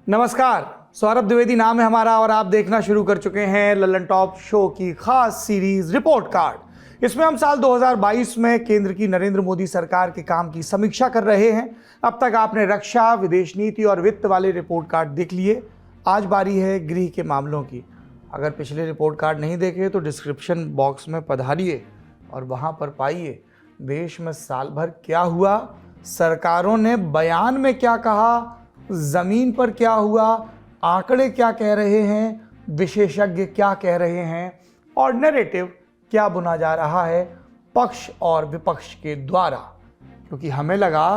नमस्कार, सौरभ द्विवेदी नाम है हमारा और आप देखना शुरू कर चुके हैं लल्लन टॉप शो की खास सीरीज रिपोर्ट कार्ड। इसमें हम साल 2022 में केंद्र की नरेंद्र मोदी सरकार के काम की समीक्षा कर रहे हैं। अब तक आपने रक्षा, विदेश नीति और वित्त वाले रिपोर्ट कार्ड देख लिए। आज बारी है गृह के मामलों की। अगर पिछले रिपोर्ट कार्ड नहीं देखे तो डिस्क्रिप्शन बॉक्स में पधारिए और वहाँ पर पाइए देश में साल भर क्या हुआ, सरकारों ने बयान में क्या कहा, जमीन पर क्या हुआ, आंकड़े क्या कह रहे हैं, विशेषज्ञ क्या कह रहे हैं और नैरेटिव क्या बुना जा रहा है पक्ष और विपक्ष के द्वारा। क्योंकि हमें लगा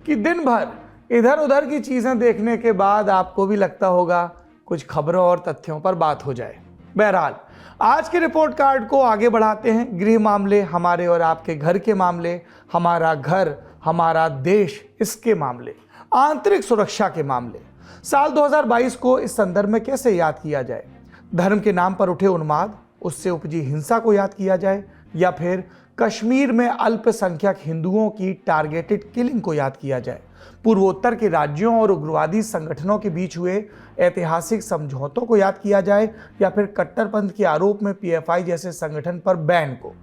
कि दिन भर इधर उधर की चीजें देखने के बाद आपको भी लगता होगा कुछ खबरों और तथ्यों पर बात हो जाए। बहरहाल आज के रिपोर्ट कार्ड को आगे बढ़ाते हैं। गृह मामले, हमारे और आपके घर के मामले, हमारा घर, हमारा देश, इसके मामले, आंतरिक सुरक्षा के मामले। साल 2022 को इस संदर्भ में कैसे याद किया जाए? धर्म के नाम पर उठे उन्माद, उससे उपजी हिंसा को याद किया जाए, या फिर कश्मीर में अल्पसंख्यक हिंदुओं की टारगेटेड किलिंग को याद किया जाए, पूर्वोत्तर के राज्यों और उग्रवादी संगठनों के बीच हुए ऐतिहासिक समझौतों को याद किया जाए, या फिर कट्टरपंथ के आरोप में पीएफआई जैसे संगठन पर बैन को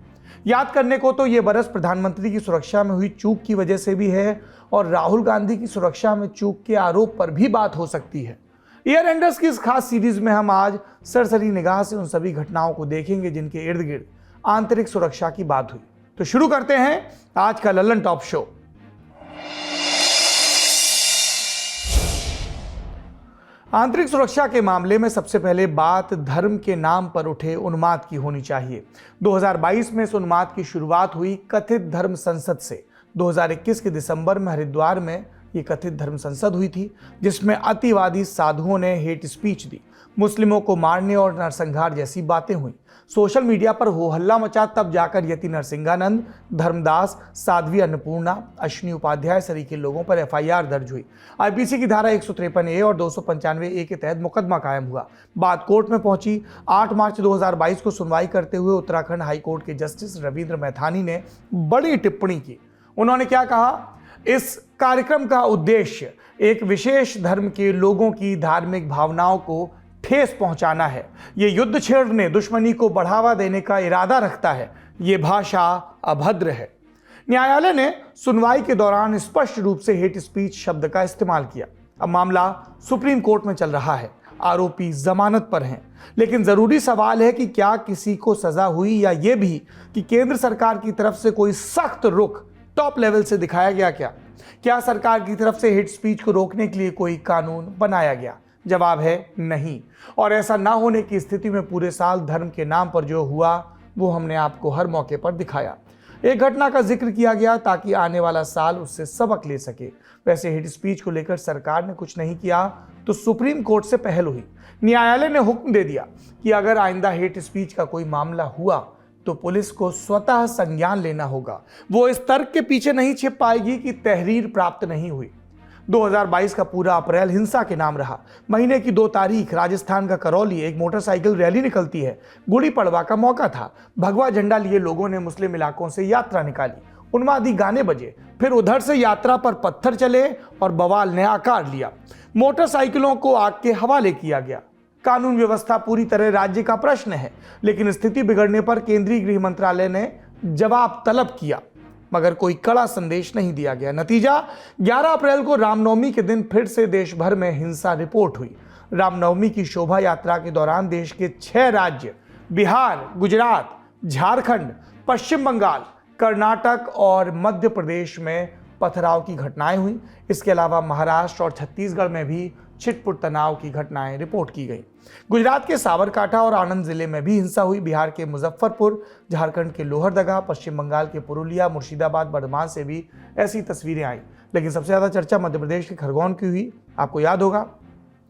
याद करने को। तो ये बरस प्रधानमंत्री की सुरक्षा में हुई चूक की वजह से भी है और राहुल गांधी की सुरक्षा में चूक के आरोप पर भी बात हो सकती है। ईयर एंडर्स की इस खास सीरीज में हम आज सरसरी निगाह से उन सभी घटनाओं को देखेंगे जिनके इर्द गिर्द आंतरिक सुरक्षा की बात हुई। तो शुरू करते हैं आज का लल्लन टॉप शो। आंतरिक सुरक्षा के मामले में सबसे पहले बात धर्म के नाम पर उठे उन्माद की होनी चाहिए। 2022 में इस उन्माद की शुरुआत हुई कथित धर्म संसद से। 2021 के दिसंबर में हरिद्वार में ये कथित धर्म संसद हुई थी, जिसमें अतिवादी साधुओं ने हेट स्पीच दी, मुस्लिमों को मारने और नरसंहार जैसी बातें हुई। सोशल मीडिया पर हो हल्ला मचा, तब जाकर यति नरसिंहानंद, धर्मदास, साध्वी अन्नपूर्णा, अश्विनी उपाध्याय सरीके लोगों पर एफआईआर दर्ज हुई। आईपीसी की धारा 153A और 295A के तहत मुकदमा कायम हुआ। बात कोर्ट में पहुंची। 8 मार्च 2022 को सुनवाई करते हुए उत्तराखंड हाईकोर्ट के जस्टिस रविंद्र मैथानी ने बड़ी टिप्पणी की। उन्होंने क्या कहा? इस कार्यक्रम का उद्देश्य एक विशेष धर्म के लोगों की धार्मिक भावनाओं को ठेस पहुंचाना है। ये युद्ध छेड़ने, दुश्मनी को बढ़ावा देने का इरादा रखता है। ये भाषा अभद्र है। न्यायालय ने सुनवाई के दौरान स्पष्ट रूप से हेट स्पीच शब्द का इस्तेमाल किया। अब मामला सुप्रीम कोर्ट में चल रहा है। आरोपी जमानत पर हैं, लेकिन जरूरी सवाल है कि क्या किसी को सजा हुई, या ये भी कि केंद्र सरकार की तरफ से कोई सख्त रुख टॉप लेवल से दिखाया गया? क्या सरकार की तरफ से हेट स्पीच को रोकने के लिए कोई कानून बनाया गया? जवाब है नहीं। और ऐसा ना होने की स्थिति में पूरे साल धर्म के नाम पर जो हुआ वो हमने आपको हर मौके पर दिखाया। एक घटना का जिक्र किया गया ताकि आने वाला साल उससे सबक ले सके। वैसे हेट स्पीच को लेकर सरकार ने कुछ नहीं किया तो सुप्रीम कोर्ट से पहल हुई। न्यायालय ने हुक्म दे दिया कि अगर आइंदा हेट स्पीच का कोई मामला हुआ तो पुलिस को स्वतः संज्ञान लेना होगा। वो इस तर्क के पीछे नहीं छिप पाएगी कि तहरीर प्राप्त नहीं हुई। 2022 का पूरा अप्रैल हिंसा के नाम रहा। महीने की 2 तारीख राजस्थान का करौली एक मोटरसाइकिल रैली निकलती है। गुड़ी पड़वा का मौका था। भगवा झंडा लिए लोगों ने मुस्लिम इलाकों से यात्रा निकाली। उन्मादी गाने बजे, फिर उधर से यात्रा पर पत्थर चले और बवाल ने आकार लिया। मोटरसाइकिलों को आग के हवाले किया गया। कानून व्यवस्था पूरी तरह राज्य का प्रश्न है, लेकिन स्थिति बिगड़ने पर केंद्रीय गृह मंत्रालय ने जवाब तलब किया, मगर कोई कड़ा संदेश नहीं दिया गया। नतीजा 11 अप्रैल को रामनवमी के दिन फिर से देश भर में हिंसा रिपोर्ट हुई। रामनवमी की शोभा यात्रा के दौरान देश के 6 राज्य बिहार, गुजरात, झारखंड, पश्चिम बंगाल, कर्नाटक और मध्य प्रदेश में पथराव की घटनाएं हुई। इसके अलावा महाराष्ट्र और छत्तीसगढ़ में भी छिटपुट तनाव की घटनाएं रिपोर्ट की गई। गुजरात के साबरकांठा और आनंद जिले में भी हिंसा हुई। बिहार के मुजफ्फरपुर, झारखंड के लोहरदगा, पश्चिम बंगाल के पुरुलिया, मुर्शिदाबाद, बर्धमान से भी ऐसी तस्वीरें आई। लेकिन सबसे ज्यादा चर्चा मध्य प्रदेश के खरगोन की हुई। आपको याद होगा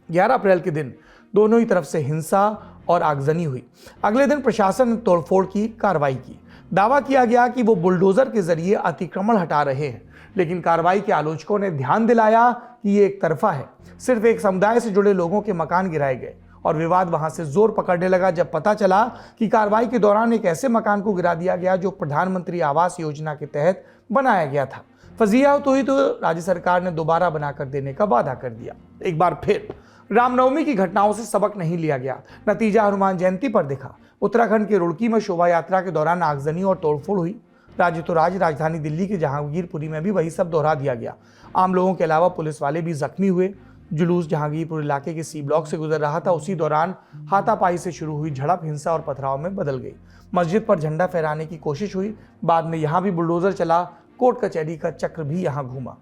11 अप्रैल के दिन दोनों ही तरफ से हिंसा और आगजनी हुई। अगले दिन प्रशासन ने तोड़फोड़ की कार्रवाई की। दावा किया गया कि वो बुलडोजर के जरिए अतिक्रमण हटा रहे हैं, लेकिन कार्रवाई के आलोचकों ने ध्यान दिलाया कि ये एक तरफा है। सिर्फ एक समुदाय से जुड़े लोगों के मकान गिराए गए और विवाद वहां से जोर पकड़ने लगा जब पता चला कि कार्रवाई के दौरान एक ऐसे मकान को गिरा दिया गया जो प्रधानमंत्री आवास योजना के तहत बनाया गया था। फजीहत हुई तो राज्य सरकार ने दोबारा बनाकर देने का वादा कर दिया। एक बार फिर रामनवमी की घटनाओं से सबक नहीं लिया गया, नतीजा हनुमान जयंती पर दिखा। उत्तराखंड के रुड़की में शोभा यात्रा के दौरान आगजनी और तोड़फोड़ हुई। राज्य तो राज्य, राजधानी दिल्ली के जहांगीरपुरी में भी वही सब दोहरा दिया गया। आम लोगों के अलावा पुलिस वाले भी जख्मी हुए। जुलूस जहांगीरपुर इलाके के सी ब्लॉक से गुजर रहा था, उसी दौरान हाथापाई से शुरू हुई झड़प हिंसा और पथराव में बदल गई। मस्जिद पर झंडा फहराने की कोशिश हुई, बाद में यहां भी बुलडोजर चला, कोर्ट कचहरी का चक्र भी यहां घूमा।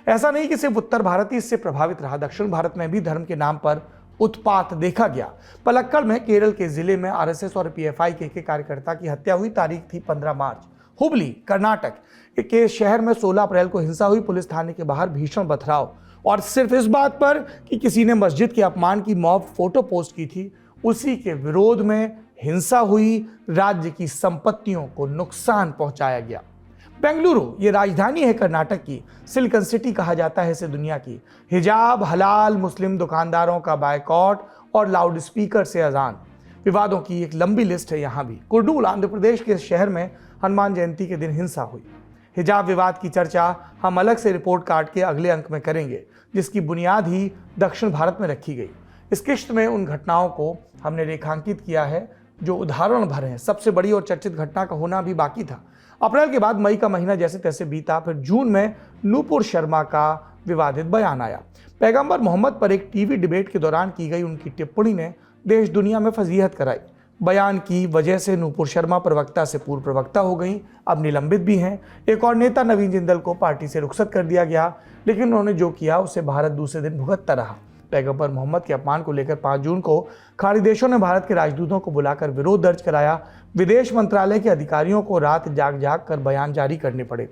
ऐसा नहीं कि सिर्फ उत्तर भारत ही इससे प्रभावित रहा, दक्षिण भारत में भी धर्म के नाम पर उत्पात देखा गया। पलक्कड़ में केरल के जिले में आरएसएस और पीएफआई के कार्यकर्ता की हत्या हुई। तारीख थी 15 मार्च। हुबली कर्नाटक के शहर में 16 अप्रैल को हिंसा हुई। पुलिस थाने के बाहर भीषण पथराव, और सिर्फ इस बात पर कि किसी ने मस्जिद के अपमान की मॉब फोटो पोस्ट की थी, उसी के विरोध में हिंसा हुई। राज्य की संपत्तियों को नुकसान पहुंचाया गया। बेंगलुरु ये राजधानी है कर्नाटक की, सिलिकॉन सिटी कहा जाता है इसे दुनिया की। हिजाब, हलाल, मुस्लिम दुकानदारों का बायकॉट और लाउड स्पीकर से अजान, विवादों की एक लंबी लिस्ट है। यहाँ भी कुर्नूल आंध्र प्रदेश के शहर में हनुमान जयंती के दिन हिंसा हुई। हिजाब विवाद की चर्चा हम अलग से रिपोर्ट कार्ड के अगले अंक में करेंगे, जिसकी बुनियाद ही दक्षिण भारत में रखी गई। इस किश्त में उन घटनाओं को हमने रेखांकित किया है जो उदाहरण भर हैं। सबसे बड़ी और चर्चित घटना का होना भी बाकी था। अप्रैल के बाद मई का महीना जैसे तैसे बीता, फिर जून में नूपुर शर्मा का विवादित बयान आया। पैगंबर मोहम्मद पर एक टीवी डिबेट के दौरान की गई उनकी टिप्पणी ने देश दुनिया में फजीहत कराई। बयान की वजह से नूपुर शर्मा प्रवक्ता से पूर्व प्रवक्ता हो गई, अब निलंबित भी हैं। एक और नेता नवीन जिंदल को पार्टी से रुखसत कर दिया गया, लेकिन उन्होंने जो किया उसे भारत दूसरे दिन भुगतता रहा। पैगंबर मोहम्मद के अपमान को लेकर 5 जून को खाड़ी देशों ने भारत के राजदूतों को बुलाकर विरोध दर्ज कराया। विदेश मंत्रालय के अधिकारियों को रात जाग जाग कर बयान जारी करने पड़े,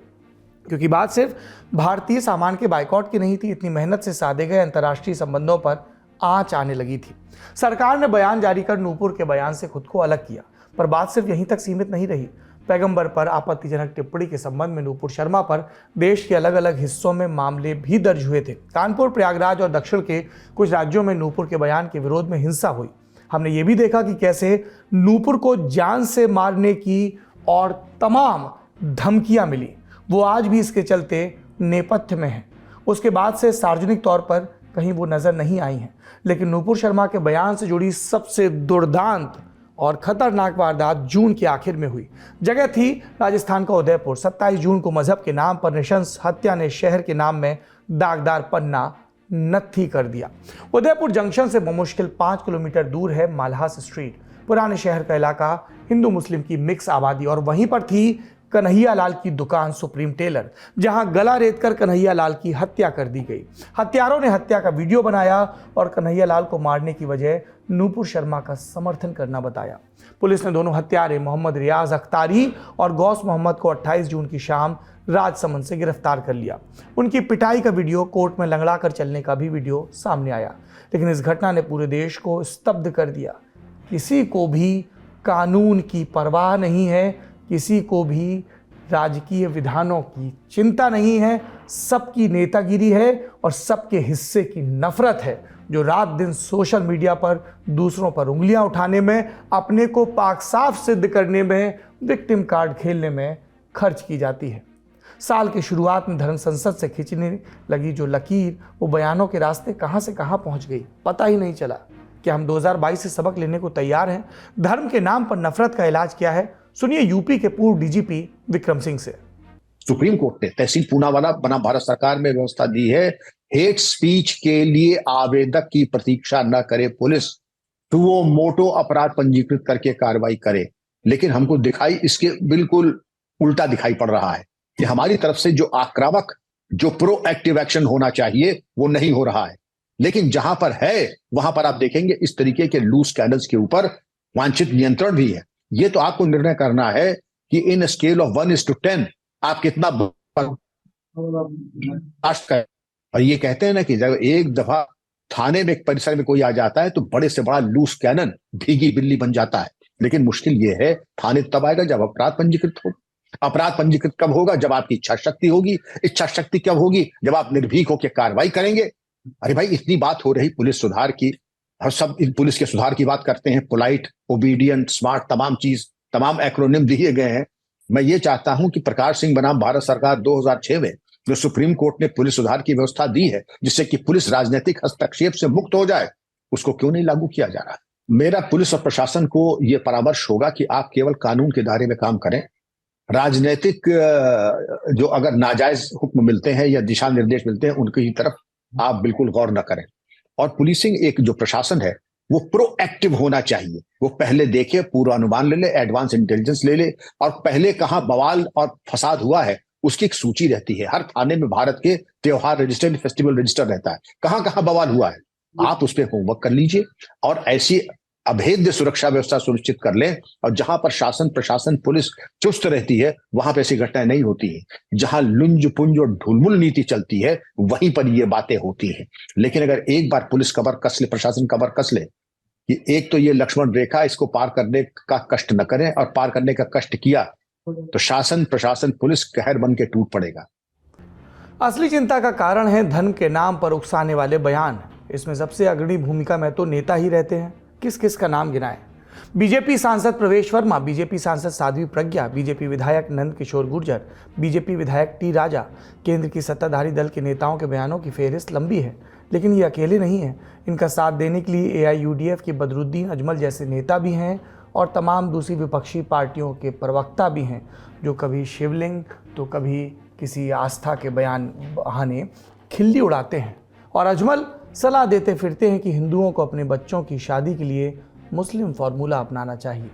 क्योंकि बात सिर्फ भारतीय सामान के बाइकॉट की नहीं थी। इतनी मेहनत से साधे गए अंतर्राष्ट्रीय संबंधों पर आंच आने लगी थी। सरकार ने बयान जारी कर नूपुर के बयान से खुद को अलग किया, पर बात सिर्फ यहीं तक सीमित नहीं रही। पैगंबर पर आपत्तिजनक टिप्पणी के संबंध में नूपुर शर्मा पर देश के अलग अलग हिस्सों में मामले भी दर्ज हुए थे। कानपुर, प्रयागराज और दक्षिण के कुछ राज्यों में नूपुर के बयान के विरोध में हिंसा हुई। हमने ये भी देखा कि कैसे नूपुर को जान से मारने की और तमाम धमकियां मिली, वो आज भी इसके चलते नेपथ्य में है। उसके बाद से सार्वजनिक तौर पर कहीं वो नजर नहीं आई हैं। लेकिन नूपुर शर्मा के बयान से जुड़ी सबसे दुर्दांत और खतरनाक वारदात जून के आखिर में हुई। जगह थी राजस्थान का उदयपुर। 27 जून को मजहब के नाम पर नृशंस हत्या ने शहर के नाम में दागदार पन्ना नत्थी कर दिया। उदयपुर जंक्शन से मुश्किल 5 किलोमीटर दूर है मालहास स्ट्रीट, पुराने शहर का इलाका, हिंदू मुस्लिम की मिक्स आबादी, और वहीं पर थी कन्हैया लाल की दुकान सुप्रीम टेलर, जहां गला रेतकर कन्हैया लाल की हत्या कर दी गई। हत्यारों ने हत्या का वीडियो बनाया और कन्हैया लाल को मारने की वजह नूपुर शर्मा का समर्थन करना बताया। पुलिस ने दोनों हत्यारे मोहम्मद रियाज अख्तारी और गौस मोहम्मद को 28 जून की शाम राजसमंद से गिरफ्तार कर लिया। उनकी पिटाई का वीडियो, कोर्ट में लंगड़ा कर चलने का भी वीडियो सामने आया। लेकिन इस घटना ने पूरे देश को स्तब्ध कर दिया। किसी को भी कानून की परवाह नहीं है, किसी को भी राजकीय विधानों की चिंता नहीं है। सबकी नेतागिरी है और सबके हिस्से की नफरत है, जो रात दिन सोशल मीडिया पर दूसरों पर उंगलियां उठाने में, अपने को पाक साफ सिद्ध करने में, विक्टिम कार्ड खेलने में खर्च की जाती है। साल की शुरुआत में धर्म संसद से खींचने लगी जो लकीर, वो बयानों के रास्ते कहां से कहां पहुंच गई, पता ही नहीं चला। क्या हम 2022 से सबक लेने को तैयार हैं? धर्म के नाम पर नफरत का इलाज क्या है? सुनिए यूपी के पूर्व डीजीपी विक्रम सिंह से। सुप्रीम कोर्ट ने तहसील पूनावाला बना भारत सरकार में व्यवस्था दी है, हेट स्पीच के लिए आवेदक की प्रतीक्षा न करे पुलिस, तो वो मोटो अपराध पंजीकृत करके कार्रवाई करे। लेकिन हमको दिखाई इसके बिल्कुल उल्टा दिखाई पड़ रहा है कि हमारी तरफ से जो आक्रामक, जो प्रोएक्टिव एक्शन होना चाहिए वो नहीं हो रहा है। लेकिन जहां पर है वहां पर आप देखेंगे इस तरीके के लूज कैंडल्स के ऊपर वांछित नियंत्रण भी है। ये तो आपको निर्णय करना है कि इन स्केल ऑफ 1:10 आप कितना बर्दाश्त करें। और ये कहते हैं ना कि जब एक दफा थाने में एक परिसर में कोई आ जाता है तो बड़े से बड़ा लूज कैनन, भीगी बिल्ली बन जाता है। लेकिन मुश्किल ये है, थाने तब आएगा जब अपराध पंजीकृत हो। अपराध पंजीकृत कब होगा? जब आपकी इच्छा शक्ति होगी। इच्छा शक्ति कब होगी? जब आप निर्भीक होकर कार्रवाई करेंगे। अरे भाई, इतनी बात हो रही पुलिस सुधार की, और सब पुलिस के सुधार की बात करते हैं, पोलाइट, ओबीडियंट, स्मार्ट, तमाम चीज, तमाम एक्रोनिम दिए गए हैं। मैं ये चाहता हूं कि प्रकाश सिंह बनाम भारत सरकार 2006 में जो सुप्रीम कोर्ट ने पुलिस सुधार की व्यवस्था दी है, जिससे कि पुलिस राजनीतिक हस्तक्षेप से मुक्त हो जाए, उसको क्यों नहीं लागू किया जा रहा? मेरा पुलिस और प्रशासन को यह परामर्श होगा कि आप केवल कानून के दायरे में काम करें। राजनीतिक जो अगर नाजायज हुक्म मिलते हैं या दिशा निर्देश मिलते हैं, उनकी तरफ आप बिल्कुल गौर न करें। और पुलिसिंग एक जो प्रशासन है वो प्रोएक्टिव होना चाहिए। वो पहले देखे, पूर्वानुमान ले ले, एडवांस इंटेलिजेंस ले ले, और पहले कहां बवाल और फसाद हुआ है उसकी एक सूची रहती है। हर थाने में भारत के त्योहार रजिस्टर, फेस्टिवल रजिस्टर रहता है, कहां कहां बवाल हुआ है। आप उस पर होमवर्क कर लीजिए और ऐसी अभेद्य सुरक्षा व्यवस्था सुनिश्चित कर लें, और जहां पर शासन, प्रशासन, पुलिस चुस्त रहती है वहां पर ऐसी घटनाएं नहीं होती हैं। जहां लुंज पुंज और ढुलमुल नीति चलती है वहीं पर ये बातें होती हैं। लेकिन अगर एक बार पुलिस कमर कस ले, प्रशासन कमर कस ले कि एक तो ये लक्ष्मण रेखा, इसको पार करने का कष्ट न करें, और पार करने का कष्ट किया तो शासन, प्रशासन, पुलिस कहर बन के टूट पड़ेगा। असली चिंता का कारण है धर्म के नाम पर उकसाने वाले बयान। इसमें सबसे अग्रणी भूमिका में तो नेता ही रहते हैं। किस किस का नाम गिनाएं? बीजेपी सांसद प्रवेश वर्मा, बीजेपी सांसद साध्वी प्रज्ञा, बीजेपी विधायक नंद किशोर गुर्जर, बीजेपी विधायक टी राजा। केंद्र की सत्ताधारी दल के नेताओं के बयानों की फेहरिस्त लंबी है, लेकिन ये अकेले नहीं हैं। इनका साथ देने के लिए एआईयूडीएफ के बदरुद्दीन अजमल जैसे नेता भी हैं और तमाम दूसरी विपक्षी पार्टियों के प्रवक्ता भी हैं, जो कभी शिवलिंग तो कभी किसी आस्था के बयान बहाने खिल्ली उड़ाते हैं। और अजमल सलाह देते फिरते हैं कि हिंदुओं को अपने बच्चों की शादी के लिए मुस्लिम फार्मूला अपनाना चाहिए।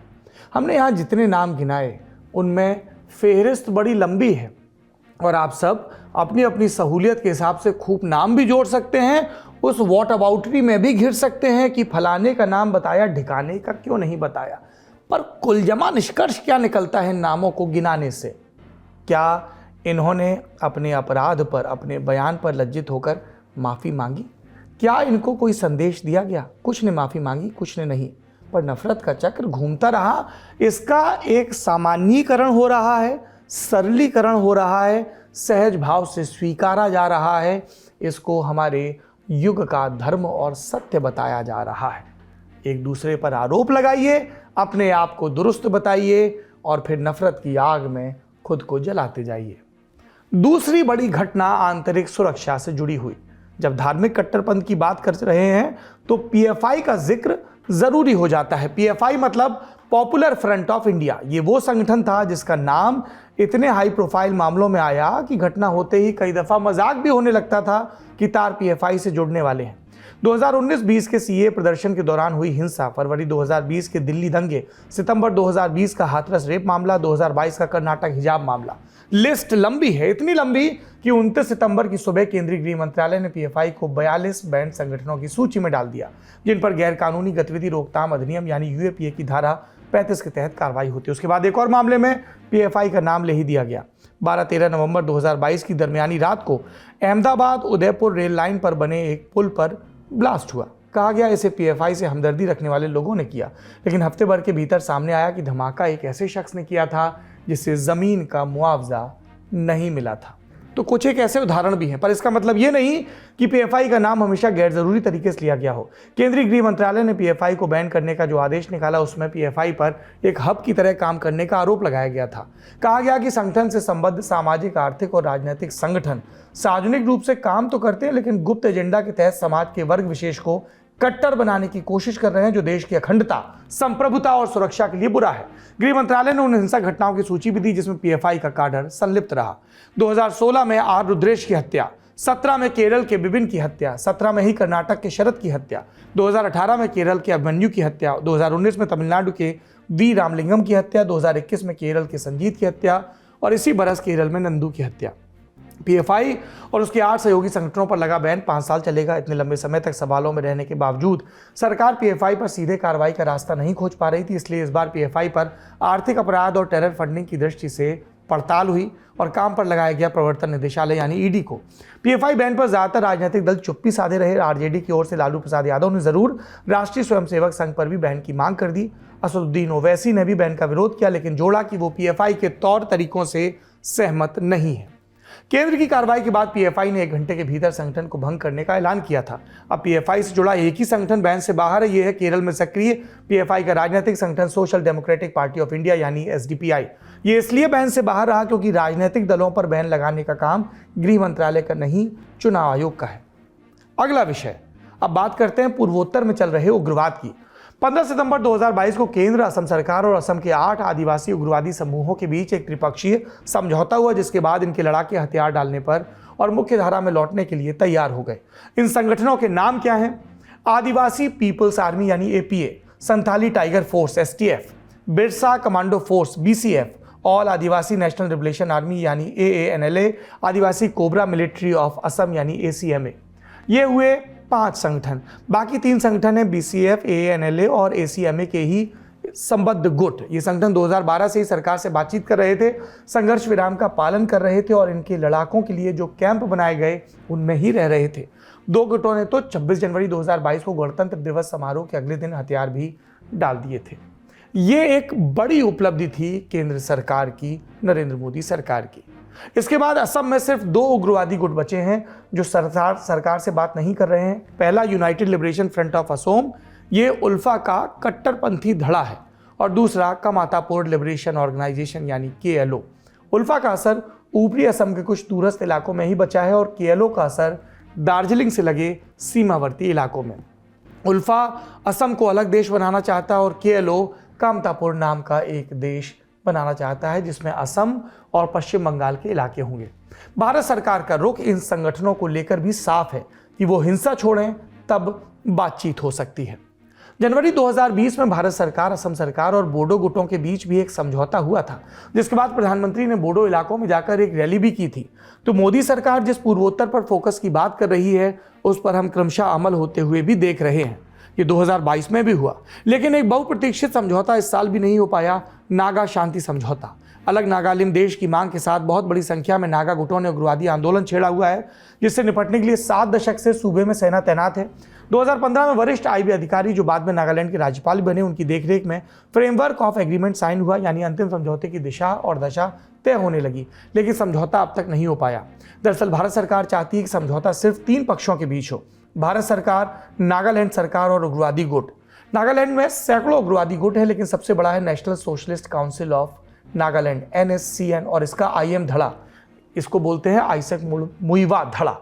हमने यहाँ जितने नाम गिनाए उनमें फेहरिस्त बड़ी लंबी है, और आप सब अपनी अपनी सहूलियत के हिसाब से खूब नाम भी जोड़ सकते हैं। उस वॉट अबाउटरी में भी घिर सकते हैं कि फलाने का नाम बताया, ढिकाने का क्यों नहीं बताया। पर कुलजमा निष्कर्ष क्या निकलता है नामों को गिनाने से? क्या इन्होंने अपने अपराध पर, अपने बयान पर लज्जित होकर माफ़ी मांगी? क्या इनको कोई संदेश दिया गया? कुछ ने माफ़ी मांगी, कुछ ने नहीं, पर नफरत का चक्र घूमता रहा। इसका एक सामान्यीकरण हो रहा है, सरलीकरण हो रहा है, सहज भाव से स्वीकारा जा रहा है। इसको हमारे युग का धर्म और सत्य बताया जा रहा है। एक दूसरे पर आरोप लगाइए, अपने आप को दुरुस्त बताइए, और फिर नफरत की आग में खुद को जलाते जाइए। दूसरी बड़ी घटना आंतरिक सुरक्षा से जुड़ी हुई। जब धार्मिक कट्टरपंथ की बात कर रहे हैं तो पीएफआई का जिक्र जरूरी हो जाता है। पीएफआई मतलब पॉपुलर फ्रंट ऑफ इंडिया। ये वो संगठन था जिसका नाम इतने हाई प्रोफाइल मामलों में आया कि घटना होते ही कई दफा मजाक भी होने लगता था कि तार पीएफआई से जुड़ने वाले हैं। 2019-20 के सीए प्रदर्शन के दौरान हुई हिंसा, फरवरी 2020 के दिल्ली दंगे, सितंबर 2020 का हाथरस रेप मामला, 2022 का कर्नाटक हिजाब मामला। लिस्ट लंबी है, इतनी लंबी कि 29 सितंबर की सुबह केंद्रीय गृह मंत्रालय ने पीएफआई को 42 बैंड संगठनों की सूची में डाल दिया, जिन पर गैर कानूनी गतिविधि रोकथाम अधिनियम यानी यूएपीए की धारा 35 के तहत कार्रवाई होती है। उसके बाद एक और मामले में पीएफआई का नाम ले ही दिया गया। 12-13 नवंबर 2022 की दरमियानी रात को अहमदाबाद उदयपुर रेल लाइन पर बने एक पुल पर ब्लास्ट हुआ। कहा गया इसे पीएफआई से हमदर्दी रखने वाले लोगों ने किया, लेकिन हफ्ते भर के भीतर सामने आया कि धमाका एक ऐसे शख्स ने किया था जिससे जमीन का मुआवजा नहीं मिला था। तो कुछ एक ऐसे उदाहरण भी हैं, पर इसका मतलब ये नहीं कि पीएफआई का नाम हमेशा गैर जरूरी तरीके से लिया गया हो। केंद्रीय गृह मंत्रालय ने पीएफआई को बैन करने का जो आदेश निकाला उसमें पीएफआई पर एक हब की तरह काम करने का आरोप लगाया गया था। कहा गया कि संगठन से संबद्ध सामाजिक, आर्थिक और राजनीतिक संगठन सार्वजनिक रूप से काम तो करते हैं, लेकिन गुप्त एजेंडा के तहत समाज के वर्ग विशेष को कट्टर बनाने की कोशिश कर रहे हैं, जो देश की अखंडता, संप्रभुता और सुरक्षा के लिए बुरा है। गृह मंत्रालय ने उन हिंसक घटनाओं की सूची भी दी जिसमें पीएफआई का काडर संलिप्त रहा। 2016 में आर रुद्रेश की हत्या, 17 में केरल के बिपिन की हत्या, 17 में ही कर्नाटक के शरद की हत्या, 2018 में केरल के अभिमन्यु की हत्या, 2019 में तमिलनाडु के वी रामलिंगम की हत्या, 2021 में केरल के संजीत की हत्या, और इसी बरस केरल में नंदू की हत्या। पीएफआई और उसके 8 सहयोगी संगठनों पर लगा बैन 5 साल चलेगा। इतने लंबे समय तक सवालों में रहने के बावजूद सरकार पीएफआई पर सीधे कार्रवाई का रास्ता नहीं खोज पा रही थी। इसलिए इस बार पीएफआई पर आर्थिक अपराध और टेरर फंडिंग की दृष्टि से पड़ताल हुई और काम पर लगाया गया प्रवर्तन निदेशालय यानी ईडी को। पीएफआई बैन पर ज्यादातर राजनीतिक दल चुप्पी साधे रहे। आरजेडी की ओर से लालू प्रसाद यादव ने जरूर राष्ट्रीय स्वयंसेवक संघ पर भी बैन की मांग कर दी। असदुद्दीन ओवैसी ने भी बैन का विरोध किया, लेकिन जोड़ा कि वो पीएफआई के तौर तरीकों से सहमत नहीं है। केंद्र की कार्रवाई के बाद पीएफआई ने 1 घंटे के भीतर संगठन को भंग करने का ऐलान किया था। अब पीएफआई से जुड़ा एक ही संगठन बैन से बाहर है, यह है केरल में सक्रिय पीएफआई का राजनीतिक संगठन social democratic party of India यानी एसडीपीआई। ये इसलिए बैन से बाहर रहा क्योंकि राजनीतिक दलों पर बैन लगाने का काम गृह मंत्रालय का नहीं, चुनाव आयोग का है। अगला विषय, अब बात करते हैं पूर्वोत्तर में चल रहे उग्रवाद की। 15 सितंबर 2022 को केंद्र, असम सरकार और असम के 8 आदिवासी उग्रवादी समूहों के बीच एक त्रिपक्षीय समझौता हुआ, जिसके बाद इनके लड़ाके हथियार डालने पर और मुख्य धारा में लौटने के लिए तैयार हो गए। इन संगठनों के नाम क्या हैं? आदिवासी पीपल्स आर्मी यानी APA, Santhali tiger force STF, Birsa commando force BCF, all Adivasi national liberation army यानी ANLA, Adivasi cobra military of Assam यानी एसीएमए। ये हुए 5 संगठन। बाकी 3 संगठन हैं बीसीएफ, एएनएलए और एसीएमए के ही संबद्ध गुट। ये संगठन 2012 से ही सरकार से बातचीत कर रहे थे, संघर्ष विराम का पालन कर रहे थे और इनके लड़ाकों के लिए जो कैंप बनाए गए उनमें ही रह रहे थे। 2 गुटों ने तो 26 जनवरी 2022 को गणतंत्र दिवस समारोह के अगले दिन हथियार भी डाल दिए थे। ये एक बड़ी उपलब्धि थी केंद्र सरकार की, नरेंद्र मोदी सरकार की। इसके बाद असम में सिर्फ 2 उग्रवादी गुट बचे हैं जो सरकार से बात नहीं कर रहे हैं। पहला United liberation front of Assam, ये उल्फा का कट्टरपंथी धड़ा है, और दूसरा कमातापुर लिबरेशन ऑर्गेनाइजेशन यानी केएलओ। उल्फा का असर ऊपरी असम के कुछ दूरस्थ इलाकों में ही बचा है और केएलओ का असर दार्जिलिंग से लगे सीमावर्ती इलाकों में। उल्फा असम को अलग देश बनाना चाहता है और केएलओ कामतापुर नाम का एक देश बनाना चाहता है जिसमें असम और पश्चिम बंगाल के इलाके होंगे। भारत सरकार का रुख इन संगठनों को लेकर भी साफ है कि वो हिंसा छोड़ें, तब बातचीत हो सकती है। जनवरी 2020 में भारत सरकार, असम सरकार और बोडो गुटों के बीच भी एक समझौता हुआ था, जिसके बाद प्रधानमंत्री ने बोडो इलाकों में जाकर एक रैली भी की थी। तो मोदी सरकार जिस पूर्वोत्तर पर फोकस की बात कर रही है, उस पर हम क्रमशः अमल होते हुए भी देख रहे हैं। ये 2022 में भी हुआ, लेकिन एक बहुप्रतीक्षित समझौता इस साल भी नहीं हो पाया, नागा शांति समझौता। अलग नागालैंड देश की मांग के साथ बहुत बड़ी संख्या में नागा गुटों ने उग्रवादी आंदोलन छेड़ा हुआ है, जिससे निपटने के लिए 7 दशक से सूबे में सेना तैनात है। 2015 में वरिष्ठ आईबी अधिकारी जो बाद में नागालैंड के राज्यपाल बने, उनकी देखरेख में फ्रेमवर्क ऑफ एग्रीमेंट साइन हुआ, यानी अंतिम समझौते की दिशा और दशा तय होने लगी, लेकिन समझौता अब तक नहीं हो पाया। दरअसल भारत सरकार चाहती है कि समझौता सिर्फ 3 पक्षों के बीच हो, भारत सरकार, नागालैंड सरकार और उग्रवादी गुट। नागालैंड में सैकड़ों उग्रवादी गुट है, लेकिन सबसे बड़ा है national socialist council of Nagaland NSCN, और इसका IM धड़ा, इसको बोलते हैं आइसक मुइवा धड़ा।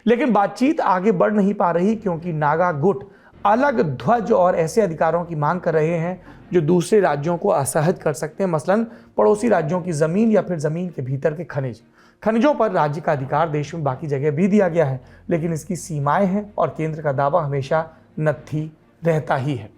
लेकिन बातचीत आगे बढ़ नहीं पा रही क्योंकि नागा गुट अलग ध्वज और ऐसे अधिकारों की मांग कर रहे हैं जो दूसरे राज्यों को असहज कर सकते हैं, मसलन पड़ोसी राज्यों की जमीन या फिर जमीन के भीतर के खनिजों पर राज्य का अधिकार देश में बाकी जगह भी दिया गया है, लेकिन इसकी सीमाएं हैं और केंद्र का दावा हमेशा नत्थी रहता ही है।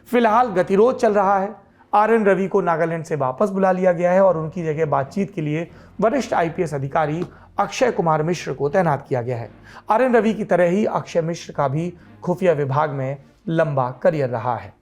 फिलहाल गतिरोध चल रहा है। RN रवि को नागालैंड से वापस बुला लिया गया है और उनकी जगह बातचीत के लिए वरिष्ठ IPS अधिकारी अक्षय कुमार मिश्र को तैनात किया गया है। RN रवि की तरह ही अक्षय मिश्र का भी खुफिया विभाग में लंबा करियर रहा है।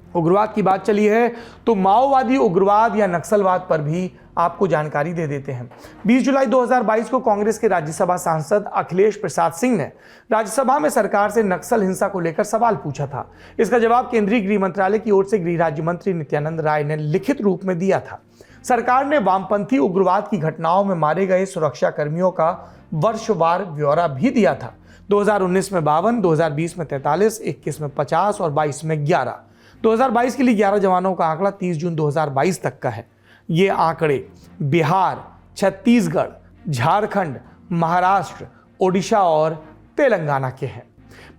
उग्रवाद की बात चली है तो माओवादी उग्रवाद या नक्सलवाद पर भी आपको जानकारी दे देते हैं। 20 जुलाई 2022 को कांग्रेस के राज्यसभा सांसद अखिलेश प्रसाद सिंह ने राज्यसभा में सरकार से नक्सल हिंसा को लेकर सवाल पूछा था। इसका जवाब केंद्रीय गृह मंत्रालय की ओर से गृह राज्य मंत्री नित्यानंद राय ने लिखित रूप में दिया था। सरकार ने वामपंथी उग्रवाद की घटनाओं में मारे गए सुरक्षा कर्मियों का वर्षवार ब्यौरा भी दिया था। 2019 में 52, 2020 में 43, 21 में 50 और 22 में 11। 2022 के लिए 11 जवानों का आंकड़ा 30 जून 2022 तक का है। ये आंकड़े बिहार, छत्तीसगढ़, झारखंड, महाराष्ट्र, ओडिशा और तेलंगाना के हैं।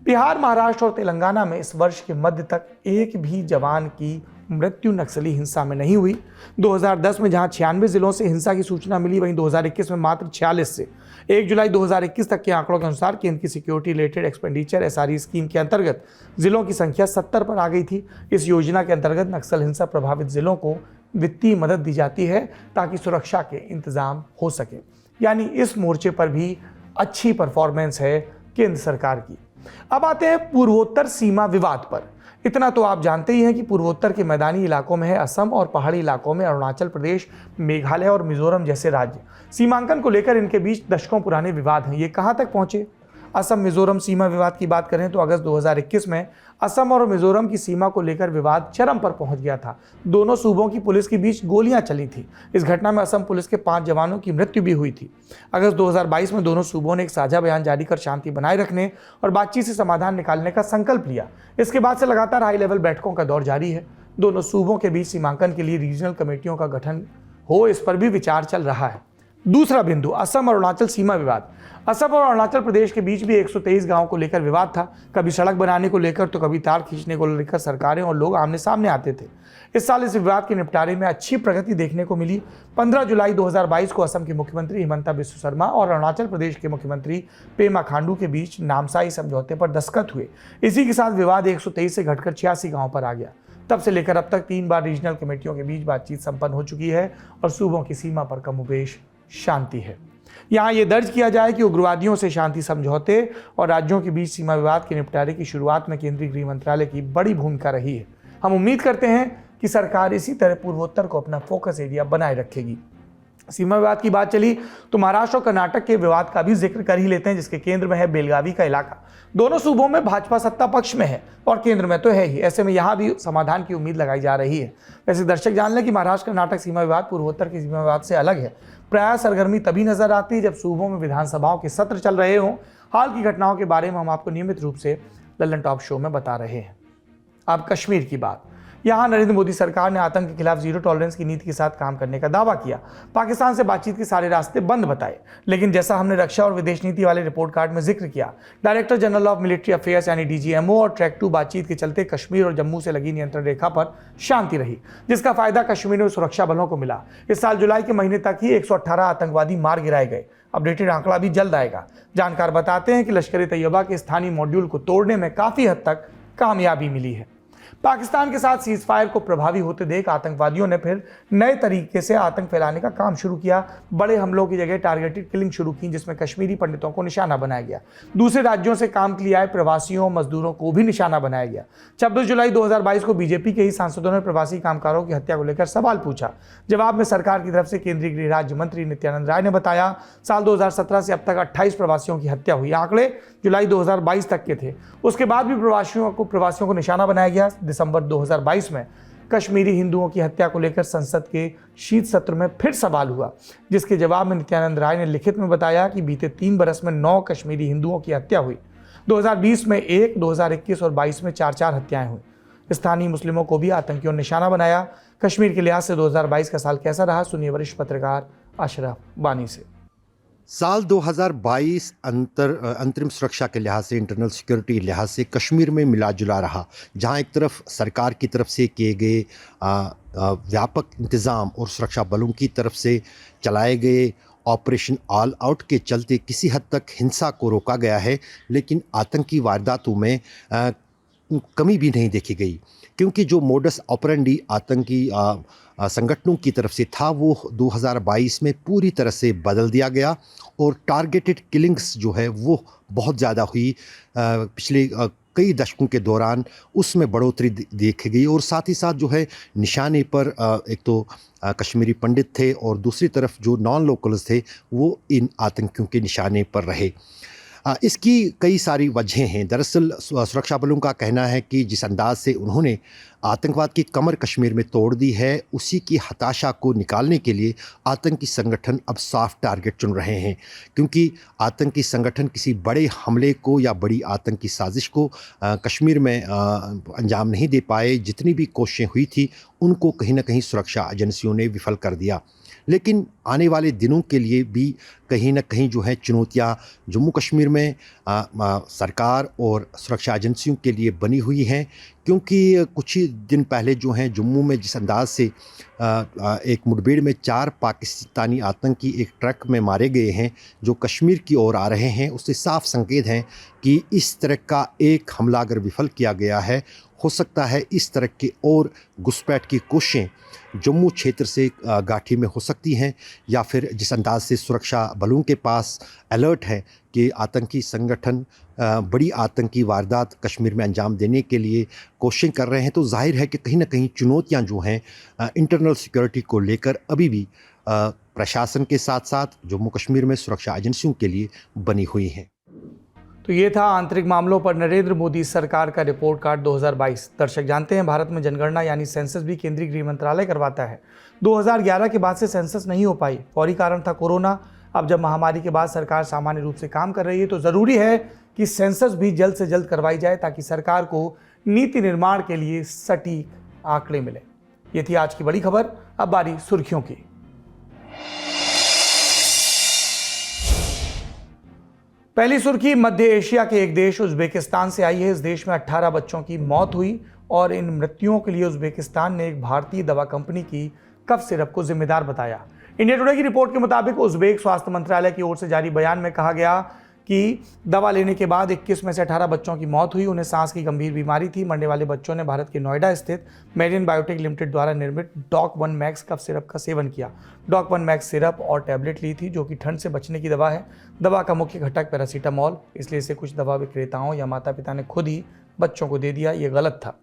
बिहार, महाराष्ट्र और तेलंगाना में इस वर्ष के मध्य तक एक भी जवान की मृत्यु नक्सली हिंसा में नहीं हुई। 2010 में जहां 96 जिलों से हिंसा की सूचना मिली, वहीं 2021 में मात्र 46 से 1 जुलाई 2021 तक के आंकड़ों के अनुसार केंद्र की security related expenditure SRE scheme के अंतर्गत जिलों की संख्या 70 पर आ गई थी। इस योजना के अंतर्गत नक्सल हिंसा प्रभावित जिलों को वित्तीय मदद दी जाती है ताकि सुरक्षा के इंतजाम हो सके। यानी इस मोर्चे पर भी अच्छी परफॉर्मेंस है केंद्र सरकार की। अब आते हैं पूर्वोत्तर सीमा विवाद पर। इतना तो आप जानते ही हैं कि पूर्वोत्तर के मैदानी इलाकों में है असम और पहाड़ी इलाकों में अरुणाचल प्रदेश, मेघालय और मिजोरम जैसे राज्य। सीमांकन को लेकर इनके बीच दशकों पुराने विवाद हैं। ये कहां तक पहुंचे? असम मिजोरम सीमा विवाद की बात करें तो अगस्त 2021 में असम और मिजोरम की सीमा को लेकर विवाद चरम पर पहुंच गया था। दोनों सूबों की पुलिस के बीच गोलियां चली थी। इस घटना में असम पुलिस के 5 जवानों की मृत्यु भी हुई थी। अगस्त 2022 में दोनों सूबों ने एक साझा बयान जारी कर शांति बनाए रखने और बातचीत से समाधान निकालने का संकल्प लिया। इसके बाद से लगातार हाई लेवल बैठकों का दौर जारी है। दोनों सूबों के बीच सीमांकन के लिए रीजनल कमेटियों का गठन हो, इस पर भी विचार चल रहा है। दूसरा बिंदु, असम और अरुणाचल सीमा विवाद। असम और अरुणाचल प्रदेश के बीच भी 123 गांवों को लेकर विवाद था। कभी सड़क बनाने को लेकर तो कभी तार खींचने को लेकर सरकारें और लोग आमने सामने आते थे। इस साल इस विवाद के निपटारे में अच्छी प्रगति देखने को मिली। 15 जुलाई 2022 को असम के मुख्यमंत्री हिमंता बिस्वा शर्मा और अरुणाचल प्रदेश के मुख्यमंत्री पेमा खांडू के बीच नामसाई समझौते पर दस्तखत हुए। इसी के साथ विवाद 123 से घटकर 86 गाँव पर आ गया। तब से लेकर अब तक 3 बार रीजनल कमेटियों के बीच बातचीत संपन्न हो चुकी है और सूबों की सीमा पर कमोबेश शांति है। यहाँ ये दर्ज किया जाए कि उग्रवादियों से शांति समझौते और राज्यों के बीच सीमा विवाद के निपटारे की शुरुआत में केंद्रीय गृह मंत्रालय की बड़ी भूमिका रही है। हम उम्मीद करते हैं कि सरकार इसी तरह पूर्वोत्तर को अपना फोकस एरिया बनाए रखेगी। सीमा विवाद की बात चली तो महाराष्ट्र और कर्नाटक के विवाद का भी जिक्र कर ही लेते हैं, जिसके केंद्र में है बेलगावी का इलाका। दोनों सूबों में भाजपा सत्ता पक्ष में है और केंद्र में तो है ही। ऐसे में यहाँ भी समाधान की उम्मीद लगाई जा रही है। वैसे दर्शक जान लें कि महाराष्ट्र कर्नाटक सीमा विवाद पूर्वोत्तर के सीमा विवाद से अलग है। प्रायः सरगर्मी तभी नजर आती है जब सूबों में विधानसभाओं के सत्र चल रहे हों। हाल की घटनाओं के बारे में हम आपको नियमित रूप से लल्लन टॉप शो में बता रहे हैं। अब कश्मीर की बात। यहाँ नरेंद्र मोदी सरकार ने आतंक के खिलाफ जीरो टॉलरेंस की नीति के साथ काम करने का दावा किया। पाकिस्तान से बातचीत के सारे रास्ते बंद बताए। लेकिन जैसा हमने रक्षा और विदेश नीति वाले रिपोर्ट कार्ड में जिक्र किया, director general of military affairs यानी DGMO और ट्रैक 2 बातचीत के चलते कश्मीर और जम्मू से लगी नियंत्रण रेखा पर शांति रही, जिसका फायदा कश्मीर में सुरक्षा बलों को मिला। इस साल जुलाई के महीने तक ही 118 आतंकवादी मार गिराए गए। अपडेटेड आंकड़ा भी जल्द आएगा। जानकार बताते हैं कि लश्कर ए तैयबा के स्थानीय मॉड्यूल को तोड़ने में काफी हद तक कामयाबी मिली है। पाकिस्तान के साथ सीज फायर को प्रभावी होते देख आतंकवादियों ने फिर नए तरीके से आतंक फैलाने का काम शुरू किया। बड़े हमलों की जगह टारगेटेड किलिंग शुरू की, जिसमें कश्मीरी पंडितों को निशाना बनाया गया। दूसरे राज्यों से काम के लिए आए प्रवासियों मजदूरों को भी निशाना बनाया गया। 26 जुलाई 2022 को बीजेपी के ही सांसदों ने प्रवासी कामगारों की हत्या को लेकर सवाल पूछा। जवाब में सरकार की तरफ से केंद्रीय गृह राज्य मंत्री नित्यानंद राय ने बताया, साल 2017 से अब तक 28 प्रवासियों की हत्या हुई। आंकड़े जुलाई 2022 तक के थे। उसके बाद भी प्रवासियों को निशाना बनाया गया। दिसंबर 2022 में कश्मीरी हिंदुओं की हत्या को लेकर संसद के शीत सत्र में फिर सवाल हुआ, जिसके जवाब में नित्यानंद राय ने लिखित में बताया कि बीते 3 बरस में 9 कश्मीरी हिंदुओं की हत्या हुई। 2020 में 1, 2021 और 22 में 4 हत्याएं हुई। स्थानीय मुस्लिमों को भी आतंकियों ने निशाना बनाया। कश्मीर के लिहाज से 2022 का साल कैसा रहा, सुनिए वरिष्ठ पत्रकार अशरफ बानी से। साल 2022 अंतरिम सुरक्षा के लिहाज से, इंटरनल सिक्योरिटी के लिहाज से कश्मीर में मिला जुला रहा। जहां एक तरफ सरकार की तरफ से किए गए व्यापक इंतज़ाम और सुरक्षा बलों की तरफ से चलाए गए ऑपरेशन ऑल आउट के चलते किसी हद तक हिंसा को रोका गया है, लेकिन आतंकी वारदातों में कमी भी नहीं देखी गई, क्योंकि जो मोडस ऑपरेंडी आतंकी संगठनों की तरफ से था वो 2022 में पूरी तरह से बदल दिया गया और टारगेटेड किलिंग्स जो है वो बहुत ज़्यादा हुई। पिछले कई दशकों के दौरान उसमें बढ़ोतरी देखी गई और साथ ही साथ जो है निशाने पर एक तो कश्मीरी पंडित थे और दूसरी तरफ जो नॉन लोकल्स थे वो इन आतंकियों के निशाने पर रहे। इसकी कई सारी वजहें हैं। दरअसल सुरक्षा बलों का कहना है कि जिस अंदाज से उन्होंने आतंकवाद की कमर कश्मीर में तोड़ दी है, उसी की हताशा को निकालने के लिए आतंकी संगठन अब सॉफ्ट टारगेट चुन रहे हैं, क्योंकि आतंकी संगठन किसी बड़े हमले को या बड़ी आतंकी साजिश को कश्मीर में अंजाम नहीं दे पाए। जितनी भी कोशिशें हुई थी उनको कहीं ना कहीं सुरक्षा एजेंसियों ने विफल कर दिया। लेकिन आने वाले दिनों के लिए भी कहीं ना कहीं जो है चुनौतियां जम्मू कश्मीर में सरकार और सुरक्षा एजेंसियों के लिए बनी हुई हैं, क्योंकि कुछ ही दिन पहले जो हैं जम्मू में जिस अंदाज से एक मुठभेड़ में 4 पाकिस्तानी आतंकी एक ट्रक में मारे गए हैं जो कश्मीर की ओर आ रहे हैं, उससे साफ संकेत हैं कि इस तरह का एक हमला अगर विफल किया गया है, हो सकता है इस तरह के और घुसपैठ की कोशिशें जम्मू क्षेत्र से गाठी में हो सकती हैं, या फिर जिस अंदाज से सुरक्षा बलों के पास अलर्ट है कि आतंकी संगठन बड़ी आतंकी वारदात कश्मीर में अंजाम देने के लिए कोशिशें कर रहे हैं, तो जाहिर है कि कहीं ना कहीं चुनौतियां जो हैं इंटरनल सिक्योरिटी को लेकर अभी भी प्रशासन के साथ साथ जम्मू कश्मीर में सुरक्षा एजेंसियों के लिए बनी हुई हैं। तो ये था आंतरिक मामलों पर नरेंद्र मोदी सरकार का रिपोर्ट कार्ड 2022। दर्शक जानते हैं भारत में जनगणना यानी सेंसस भी केंद्रीय गृह मंत्रालय करवाता है। 2011 के बाद से सेंसस नहीं हो पाई। फौरी कारण था कोरोना। अब जब महामारी के बाद सरकार सामान्य रूप से काम कर रही है तो ज़रूरी है कि सेंसस भी जल्द से जल्द करवाई जाए, ताकि सरकार को नीति निर्माण के लिए सटीक आंकड़े मिले। ये थी आज की बड़ी खबर। अब बारी सुर्खियों की। पहली सुर्खी मध्य एशिया के एक देश उज्बेकिस्तान से आई है। इस देश में 18 बच्चों की मौत हुई और इन मृत्युओं के लिए उज्बेकिस्तान ने एक भारतीय दवा कंपनी की कफ सिरप को जिम्मेदार बताया। इंडिया टुडे की रिपोर्ट के मुताबिक उज्बेक स्वास्थ्य मंत्रालय की ओर से जारी बयान में कहा गया कि दवा लेने के बाद 21 में से 18 बच्चों की मौत हुई। उन्हें सांस की गंभीर बीमारी थी। मरने वाले बच्चों ने भारत के नोएडा स्थित मेरियन बायोटेक लिमिटेड द्वारा निर्मित डॉक 1 मैक्स कफ सिरप का सेवन किया। डॉक 1 मैक्स सिरप और टैबलेट ली थी जो कि ठंड से बचने की दवा है। दवा का मुख्य घटक पैरासीटामोल, इसलिए इसे कुछ दवा विक्रेताओं या माता पिता ने खुद ही बच्चों को दे दिया। ये गलत था।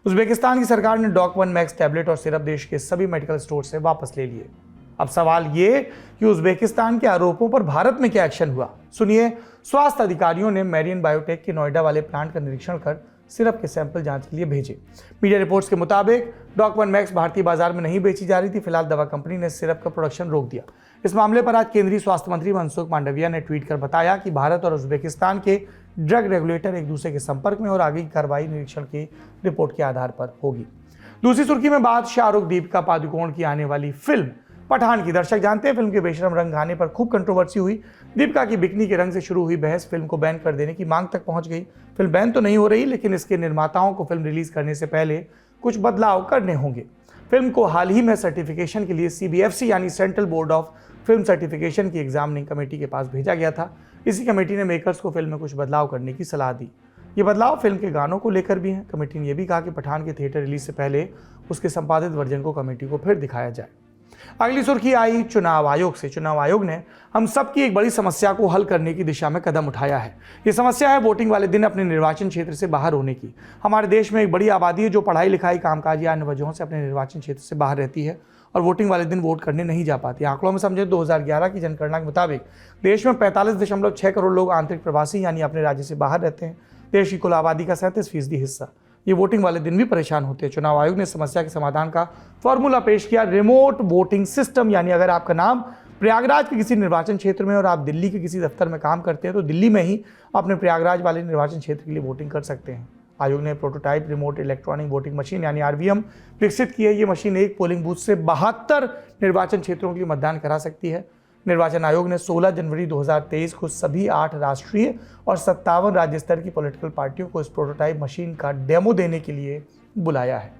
उज्बेकिस्तान की सरकार ने डॉक 1 मैक्स टैबलेट और सिरप देश के सभी मेडिकल स्टोर से वापस ले लिए। अब सवाल ये कि उज्बेकिस्तान के आरोपों पर भारत में क्या एक्शन हुआ, सुनिए। स्वास्थ्य अधिकारियों ने मेरियन बायोटेक के नोएडा वाले प्लांट का निरीक्षण कर सिरप के सैंपल जांच के लिए भेजे। मीडिया रिपोर्ट्स के मुताबिक डॉक 1 मैक्स भारतीय बाजार में नहीं बेची जा रही थी। फिलहाल दवा कंपनी ने सिरप का प्रोडक्शन रोक दिया। इस मामले पर आज केंद्रीय स्वास्थ्य मंत्री मनसुख मांडविया ने ट्वीट कर बताया कि भारत और उज्बेकिस्तान के ड्रग रेगुलेटर एक दूसरे के संपर्क में और आगे की कार्रवाई निरीक्षण की रिपोर्ट के आधार पर होगी। दूसरी सुर्खी में बात शाहरुख दीपिका पादुकोण की आने वाली फिल्म पठान की। दर्शक जानते हैं फिल्म के बेशरम रंग गाने पर खूब कंट्रोवर्सी हुई। दीपिका की बिकनी के रंग से शुरू हुई बहस फिल्म को बैन कर देने की मांग तक पहुंच गई। फिल्म बैन तो नहीं हो रही, लेकिन इसके निर्माताओं को फिल्म रिलीज करने से पहले कुछ बदलाव करने होंगे। फिल्म को हाल ही में सर्टिफिकेशन के लिए CBFC यानी central board of film certification की एग्जामिनिंग कमेटी के पास भेजा गया था। इसी कमेटी ने मेकर्स को फिल्म में कुछ बदलाव करने की सलाह दी। ये बदलाव फिल्म के गानों को लेकर भी हैं। कमेटी ने यह भी कहा कि पठान के थिएटर रिलीज से पहले उसके संपादित वर्जन को कमेटी को फिर दिखाया जाए। अगली सुर्खी आई चुनाव आयोग से। चुनाव आयोग ने हम सबकी एक बड़ी समस्या को हल करने की दिशा में कदम उठाया है। ये समस्या है वोटिंग वाले दिन अपने निर्वाचन क्षेत्र से बाहर होने की। हमारे देश में एक बड़ी आबादी है जो पढ़ाई लिखाई, कामकाज या अन्य वजहों से अपने निर्वाचन क्षेत्र से बाहर रहती है और वोटिंग वाले दिन वोट करने नहीं जा पाती। आंकड़ों में समझे 2011 की जनगणना के मुताबिक देश में 45.6 करोड़ लोग आंतरिक प्रवासी यानी अपने राज्य से बाहर रहते हैं। देश की कुल आबादी का 37% हिस्सा ये वोटिंग वाले दिन भी परेशान होते हैं। चुनाव आयोग ने समस्या के समाधान का फॉर्मूला पेश किया, रिमोट वोटिंग सिस्टम। यानी अगर आपका नाम प्रयागराज के किसी निर्वाचन क्षेत्र में और आप दिल्ली के किसी दफ्तर में काम करते हैं तो दिल्ली में ही अपने प्रयागराज वाले निर्वाचन क्षेत्र के लिए वोटिंग कर सकते हैं। आयोग ने prototype remote electronic voting machine यानी RVM विकसित की है। ये मशीन एक पोलिंग बूथ से 72 निर्वाचन क्षेत्रों के लिए मतदान करा सकती है। निर्वाचन आयोग ने 16 जनवरी 2023 को सभी 8 राष्ट्रीय और 57 राज्य स्तर की पॉलिटिकल पार्टियों को इस प्रोटोटाइप मशीन का डेमो देने के लिए बुलाया है।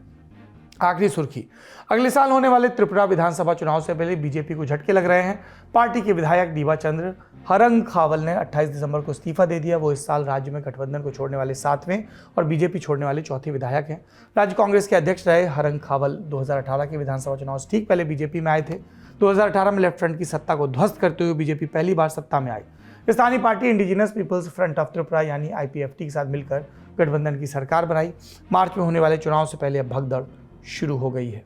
आखिरी सुर्खी, अगले साल होने वाले त्रिपुरा विधानसभा चुनाव से पहले बीजेपी को झटके लग रहे हैं। पार्टी के विधायक दीवा चंद्र हरंखावल ने 28 दिसंबर को इस्तीफा दे दिया। वो इस साल राज्य में गठबंधन को छोड़ने वाले 7वें और बीजेपी छोड़ने वाले 4थे विधायक हैं। राज्य कांग्रेस के अध्यक्ष रहे हरंखावल 2018 के विधानसभा चुनाव से ठीक पहले बीजेपी में आए थे। 2018 में लेफ्ट फ्रंट की सत्ता को ध्वस्त करते हुए बीजेपी पहली बार सत्ता में आई। स्थानीय party Indigenous People's Front of Tripura यानी IPFT के साथ मिलकर गठबंधन की सरकार बनाई। मार्च में होने वाले चुनाव से पहले अब भगदड़ शुरू हो गई है।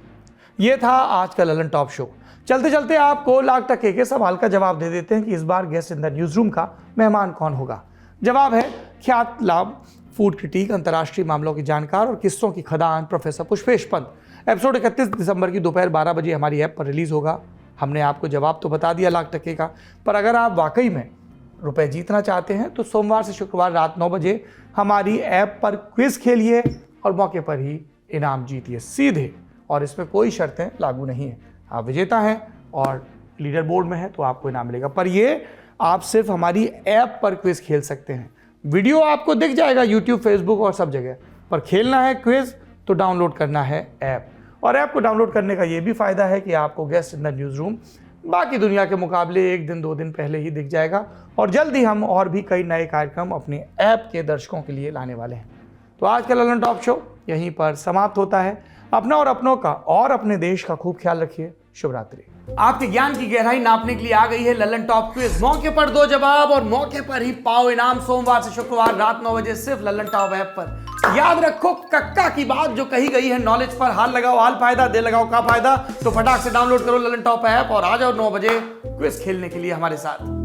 ये था आज का ललन टॉप शो। चलते चलते आपको लाख टके के सवाल का जवाब दे देते हैं कि इस बार guest in the news room का मेहमान कौन होगा। जवाब है ख्यात लाभ फूड क्रिटिक, अंतर्राष्ट्रीय मामलों के जानकार और किस्सों की खदान प्रोफेसर पुष्पेश पंत। एपिसोड 31 दिसंबर की दोपहर 12 बजे हमारी ऐप पर रिलीज होगा। हमने आपको जवाब तो बता दिया लाख टके का, पर अगर आप वाकई में रुपए जीतना चाहते हैं तो सोमवार से शुक्रवार रात 9 बजे हमारी ऐप पर क्विज खेलिए और मौके पर ही इनाम जीतिए सीधे, और इसमें कोई शर्तें लागू नहीं है। आप विजेता हैं और लीडर बोर्ड में हैं तो आपको इनाम मिलेगा, पर ये आप सिर्फ हमारी ऐप पर क्विज खेल सकते हैं। वीडियो आपको दिख जाएगा यूट्यूब, फेसबुक और सब जगह, पर खेलना है क्विज तो डाउनलोड करना है ऐप। और ऐप को डाउनलोड करने का ये भी फायदा है कि आपको guest in the news room बाकी दुनिया के मुकाबले 1 दिन 2 दिन पहले ही दिख जाएगा, और जल्द ही हम और भी कई नए कार्यक्रम अपने ऐप के दर्शकों के लिए लाने वाले हैं। तो आज का ललन टॉप शो यहीं पर समाप्त होता है। अपना और अपनों का और अपने देश का खूब ख्याल रखिए। शुभ रात्रि। आपके ज्ञान की गहराई नापने के लिए आ गई है ललन टॉप क्विज। मौके पर दो जवाब और मौके पर ही पाओ इनाम। सोमवार से शुक्रवार रात 9 बजे सिर्फ ललन टॉप ऐप पर। याद रखो कक्का की बात जो कही गई है, नॉलेज पर हाल लगाओ हाल फायदा, दे लगाओ का फायदा। तो फटाक से डाउनलोड करो ललन टॉप ऐप और आ जाओ 9 बजे क्विज खेलने के लिए हमारे साथ।